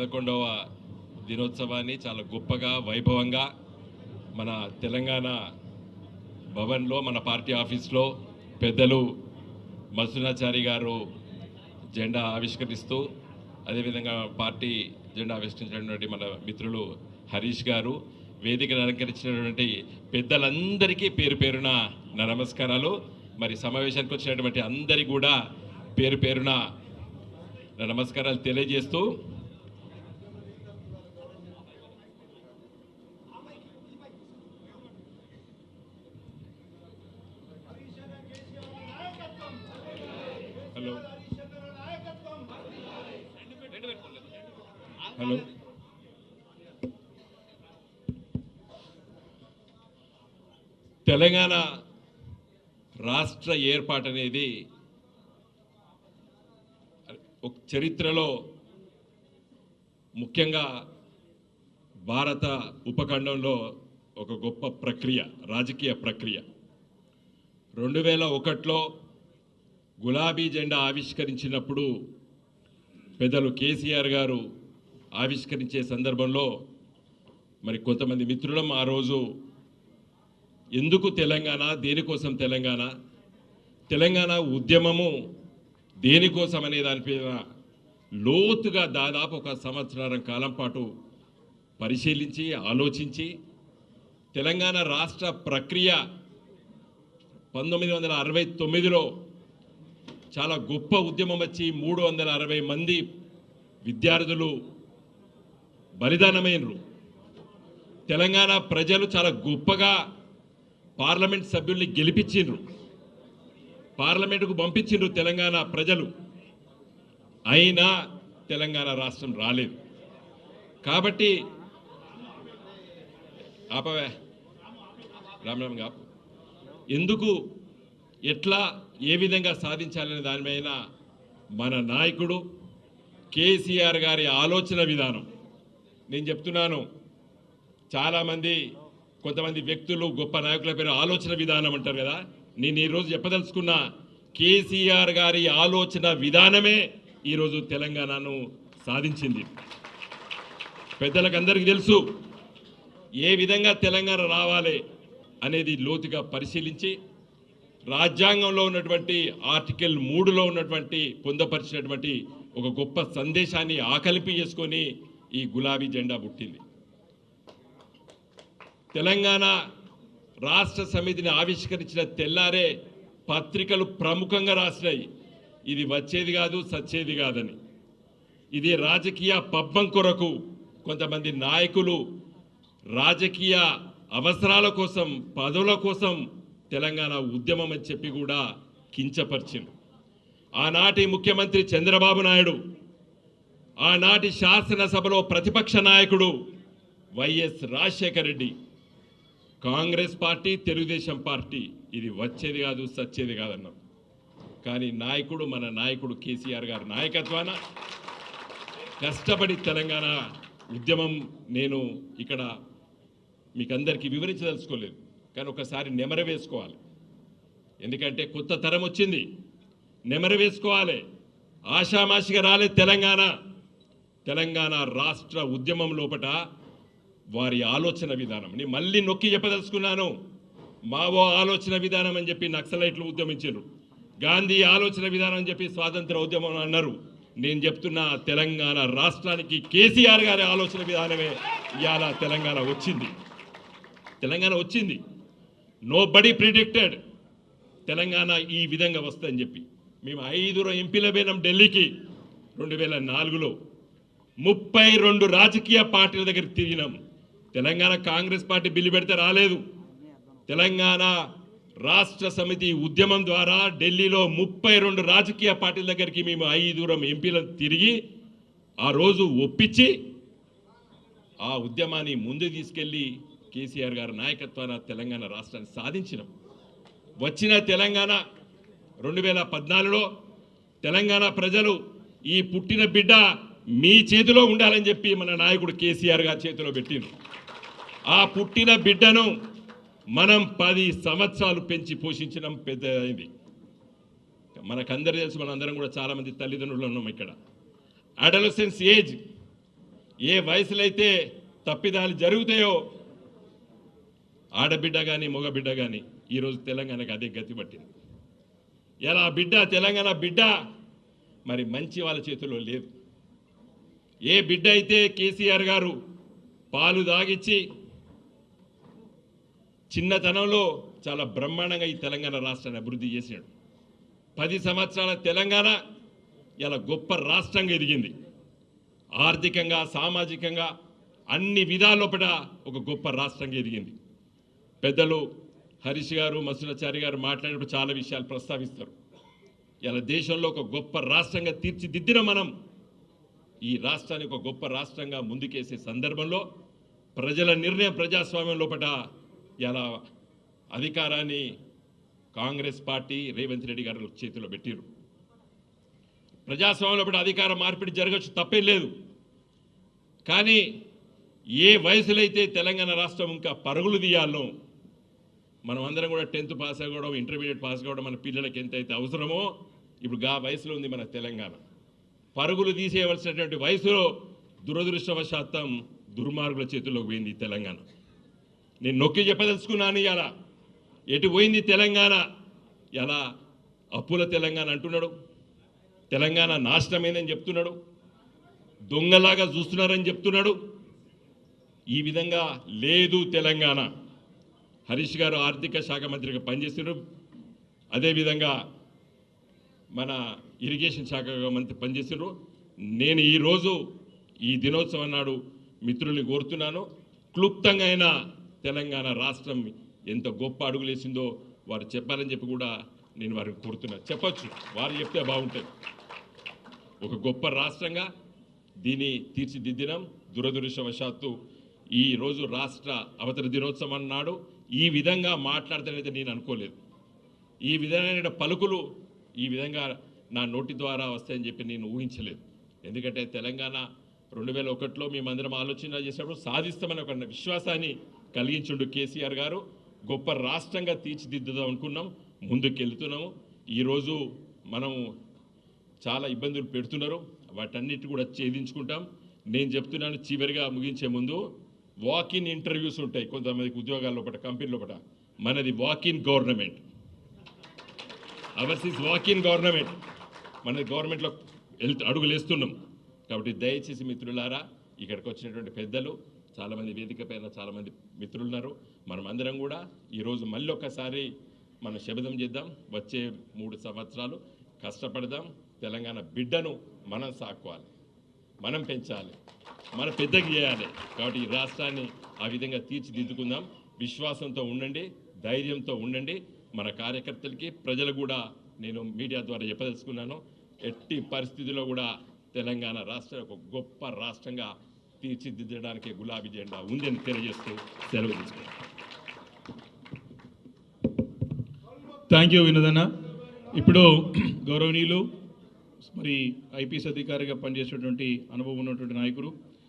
11వ దినోత్సవాన్ని చాలా గొప్పగా వైభవంగా మన తెలంగాణ భవన్లో మన పార్టీ ఆఫీస్లో పెద్దలు మధుసూదనాచారి గారు జెండా ఆవిష్కరిస్తూ అదేవిధంగా పార్టీ జెండా ఆవిష్కరించినటువంటి మన మిత్రులు హరీష్ గారు వేదికను అలంకరించినటువంటి పెద్దలందరికీ పేరు పేరున నా నమస్కారాలు. మరి సమావేశానికి వచ్చినటువంటి అందరికీ కూడా పేరు పేరున నా నమస్కారాలు తెలియజేస్తూ హలో తెలంగాణ రాష్ట్ర ఏర్పాటు అనేది ఒక చరిత్రలో ముఖ్యంగా భారత ఉపఖండంలో ఒక గొప్ప ప్రక్రియ, రాజకీయ ప్రక్రియ. 2001లో గులాబీ జెండా ఆవిష్కరించినప్పుడు పెద్దలు కేసీఆర్ గారు ఆవిష్కరించే సందర్భంలో మరి కొంతమంది మిత్రులం ఆ రోజు ఎందుకు తెలంగాణ, దేనికోసం తెలంగాణ, తెలంగాణ ఉద్యమము దేనికోసం అనే దానిపైన లోతుగా దాదాపు ఒక సంవత్సరం కాలం పాటు పరిశీలించి ఆలోచించి తెలంగాణ రాష్ట్ర ప్రక్రియ 1969లో చాలా గొప్ప ఉద్యమం వచ్చి 360 మంది విద్యార్థులు బలిదానమైనరు. తెలంగాణ ప్రజలు చాలా గొప్పగా పార్లమెంట్ సభ్యుల్ని గెలిపించిండ్రు, పార్లమెంటుకు పంపించిండ్రు తెలంగాణ ప్రజలు. అయినా తెలంగాణ రాష్ట్రం రాలేదు. కాబట్టి ఆపవే రామరామ్గా ఎందుకు, ఎట్లా, ఏ విధంగా సాధించాలనే దానిపైన మన నాయకుడు కేసీఆర్ గారి ఆలోచన విధానం. నేను చెప్తున్నాను, చాలామంది కొంతమంది వ్యక్తులు గొప్ప నాయకుల పేరు ఆలోచన విధానం అంటారు కదా. నేను ఈరోజు చెప్పదలుచుకున్న కేసీఆర్ గారి ఆలోచన విధానమే ఈరోజు తెలంగాణను సాధించింది. పెద్దలకు అందరికీ తెలుసు ఏ విధంగా తెలంగాణ రావాలి అనేది లోతుగా పరిశీలించి రాజ్యాంగంలో ఉన్నటువంటి ఆర్టికల్ 3లో ఉన్నటువంటి పొందపరిచినటువంటి ఒక గొప్ప సందేశాన్ని ఆకలింపు చేసుకొని ఈ గులాబీ జెండా పుట్టింది. తెలంగాణ రాష్ట్ర సమితిని ఆవిష్కరించిన తెల్లారే పత్రికలు ప్రముఖంగా రాసినాయి, ఇది వచ్చేది కాదు, సచ్చేది కాదని. ఇది రాజకీయ పబ్బం కొరకు కొంతమంది నాయకులు రాజకీయ అవసరాల కోసం, పదవుల కోసం తెలంగాణ ఉద్యమం అని చెప్పి కూడా కించపరిచింది. ఆనాటి ముఖ్యమంత్రి చంద్రబాబు నాయుడు, ఆనాటి శాసనసభలో ప్రతిపక్ష నాయకుడు YS Rajasekhara Reddy, Congress party, Telugu Desam party ఇది వచ్చేది కాదు, సచ్చేది కాదన్నాం. కానీ నాయకుడు, మన నాయకుడు కేసీఆర్ గారి నాయకత్వాన కష్టపడి తెలంగాణ ఉద్యమం, నేను ఇక్కడ మీకు అందరికీ వివరించదలుచుకోలేదు, కానీ ఒకసారి నెమరు వేసుకోవాలి. ఎందుకంటే కొత్త తరం వచ్చింది, నెమరు వేసుకోవాలి. ఆషామాషిగా రాలే తెలంగాణ. తెలంగాణ రాష్ట్ర ఉద్యమం లోపట వారి ఆలోచన విధానం నేను మళ్ళీ నొక్కి చెప్పదలుచుకున్నాను. మావో ఆలోచన విధానం అని చెప్పి నక్సలైట్లు ఉద్యమించారు, గాంధీ ఆలోచన విధానం అని చెప్పి స్వాతంత్ర ఉద్యమం అన్నారు. నేను చెప్తున్నా తెలంగాణ రాష్ట్రానికి కేసీఆర్ గారి ఆలోచన విధానమే ఇవాళ తెలంగాణ వచ్చింది. తెలంగాణ వచ్చింది. నోబడీ ప్రిడిక్టెడ్ తెలంగాణ ఈ విధంగా వస్తుందని చెప్పి. మేము 5 ఎంపీల పోయినాం ఢిల్లీకి 2004లో. 32 రాజకీయ పార్టీల దగ్గరికి తిరిగినాం. తెలంగాణ కాంగ్రెస్ పార్టీ బిల్లు పెడితే రాలేదు. తెలంగాణ రాష్ట్ర సమితి ఉద్యమం ద్వారా ఢిల్లీలో 32 రాజకీయ పార్టీల దగ్గరికి మేము 5 ఎంపీలను తిరిగి ఆ రోజు ఒప్పించి ఆ ఉద్యమాన్ని ముందు తీసుకెళ్లి కేసీఆర్ గారి నాయకత్వాన తెలంగాణ రాష్ట్రాన్ని సాధించినాం. వచ్చిన తెలంగాణ 2014లో తెలంగాణ ప్రజలు ఈ పుట్టిన బిడ్డ మీ చేతిలో ఉండాలని చెప్పి మన నాయకుడు కేసీఆర్ గారి చేతిలో పెట్టింది. ఆ పుట్టిన బిడ్డను మనం 10 సంవత్సరాలు పెంచి పోషించడం పెద్ద అయింది. మనకందరూ తెలుసు, మనందరం కూడా చాలామంది తల్లిదండ్రులు ఉన్నాం ఇక్కడ. అడలసెన్స్ ఏజ్ ఏ వయసులో అయితే తప్పిదాలు జరుగుతాయో ఆడబిడ్డ కానీ మగబిడ్డ కానీ ఈరోజు తెలంగాణకు అదే గతి పట్టింది. ఎలా బిడ్డ తెలంగాణ బిడ్డ మరి మంచి వాళ్ళ చేతిలో లేదు. ఏ బిడ్డ అయితే కేసీఆర్ గారు పాలు దాగిచ్చి చిన్నతనంలో చాలా బ్రహ్మాండంగా ఈ తెలంగాణ రాష్ట్రాన్ని అభివృద్ధి చేశాడు. 10 సంవత్సరాల తెలంగాణ ఇలా గొప్ప రాష్ట్రంగా ఎదిగింది. ఆర్థికంగా సామాజికంగా అన్ని విధాలోపట ఒక గొప్ప రాష్ట్రంగా ఎదిగింది. పెద్దలు హరీష్ గారు మసులాచారి గారు మాట్లాడినప్పుడు చాలా విషయాలు ప్రస్తావిస్తారు. ఇలా దేశంలో ఒక గొప్ప రాష్ట్రంగా తీర్చిదిద్దిన మనం ఈ రాష్ట్రాన్ని ఒక గొప్ప రాష్ట్రంగా ముందుకేసే సందర్భంలో ప్రజల నిర్ణయం ప్రజాస్వామ్యం లోపట ఇలా అధికారాన్ని కాంగ్రెస్ పార్టీ రేవంత్ రెడ్డి గారి చేతిలో పెట్టారు. ప్రజాస్వామ్యంలో లోపల అధికార మార్పిడి జరగచ్చు, తప్పేం లేదు. కానీ ఏ వయసులో అయితే తెలంగాణ రాష్ట్రం ఇంకా పరుగులు తీయాలో మనం అందరం కూడా 10th పాస్ అవ్వడం, ఇంటర్మీడియట్ పాస్ కావడం మన పిల్లలకి ఎంతైతే అవసరమో ఇప్పుడు ఆ వయసులో ఉంది మన తెలంగాణ. పరుగులు తీసేయవలసినటువంటి వయసులో దురదృష్టవశాత్తం దుర్మార్గుల చేతుల్లోకి పోయింది తెలంగాణ. నేను నొక్కి చెప్పదలుచుకున్నాను. ఇలా ఎటు పోయింది తెలంగాణ? ఎలా అప్పుల తెలంగాణ అంటున్నాడు, తెలంగాణ నాశనమైందని చెప్తున్నాడు, దొంగలాగా చూస్తున్నారని చెప్తున్నాడు. ఈ విధంగా లేదు తెలంగాణ. హరీష్ గారు ఆర్థిక శాఖ మంత్రిగా పనిచేస్తున్నారు. అదేవిధంగా మన ఇరిగేషన్ శాఖ మంత్రి పనిచేస్తున్నారు. నేను ఈరోజు ఈ దినోత్సవం నాడు మిత్రుల్ని కోరుతున్నాను, క్లుప్తంగా అయినా తెలంగాణ రాష్ట్రం ఎంత గొప్ప అడుగులేసిందో వారు చెప్పాలని చెప్పి కూడా నేను వారికి కోరుతున్నాను. చెప్పచ్చు, వారు చెప్తే బాగుంటుంది. ఒక గొప్ప రాష్ట్రంగా దీన్ని తీర్చిదిద్దినాం. దురదృష్టవశాత్తు ఈరోజు రాష్ట్ర అవతరణ దినోత్సవం నాడు ఈ విధంగా మాట్లాడతానైతే నేను అనుకోలేదు. ఈ విధమైన పలుకులు ఈ విధంగా నా నోటి ద్వారా వస్తాయని చెప్పి నేను ఊహించలేదు. ఎందుకంటే తెలంగాణ 2001లో మేమందరం ఆలోచన చేసినప్పుడు సాధిస్తామని ఒక విశ్వాసాన్ని కలిగించుండు కేసీఆర్ గారు. గొప్ప రాష్ట్రంగా తీర్చిదిద్దుదాం అనుకున్నాం, ముందుకెళ్తున్నాము. ఈరోజు మనం చాలా ఇబ్బందులు పెడుతున్నారు, వాటన్నిటి కూడా ఛేదించుకుంటాం. నేను చెప్తున్నాను, చివరిగా ముగించే ముందు వాకిన్ ఇంటర్వ్యూస్ ఉంటాయి కొంతమందికి ఉద్యోగాల లోపల, కంపెనీ లోపల. మనది walk-in government, hours is walk-in government. మనది గవర్నమెంట్లో అడుగులు వేస్తున్నాం. కాబట్టి దయచేసి మిత్రులారా, ఇక్కడికి వచ్చినటువంటి పెద్దలు చాలామంది, వేదిక పైన చాలామంది మిత్రులు ఉన్నారు. మనం అందరం కూడా ఈరోజు మళ్ళీ ఒకసారి మనం శపథం చేద్దాం. వచ్చే 3 సంవత్సరాలు కష్టపడదాం. తెలంగాణ బిడ్డను మనం సాక్కోవాలి, మనం పెంచాలి, మనం పెద్దగా చేయాలి. కాబట్టి ఈ రాష్ట్రాన్ని ఆ విధంగా తీర్చిదిద్దుకుందాం. విశ్వాసంతో ఉండండి, ధైర్యంతో ఉండండి. మన కార్యకర్తలకి, ప్రజలు కూడా నేను మీడియా ద్వారా చెప్పదలుచుకున్నాను, ఎట్టి పరిస్థితుల్లో కూడా తెలంగాణ రాష్ట్రం ఒక గొప్ప రాష్ట్రంగా తీర్చిదిద్దడానికి గులాబీ జెండా ఉందని తెలియజేస్తూ సెలవు తీసుకున్నాను. థ్యాంక్ యూ వినోదన్న. ఇప్పుడు గౌరవనీయులు మరి ఐపీఎస్ అధికారిగా పనిచేసేటువంటి అనుభవం ఉన్నటువంటి నాయకులు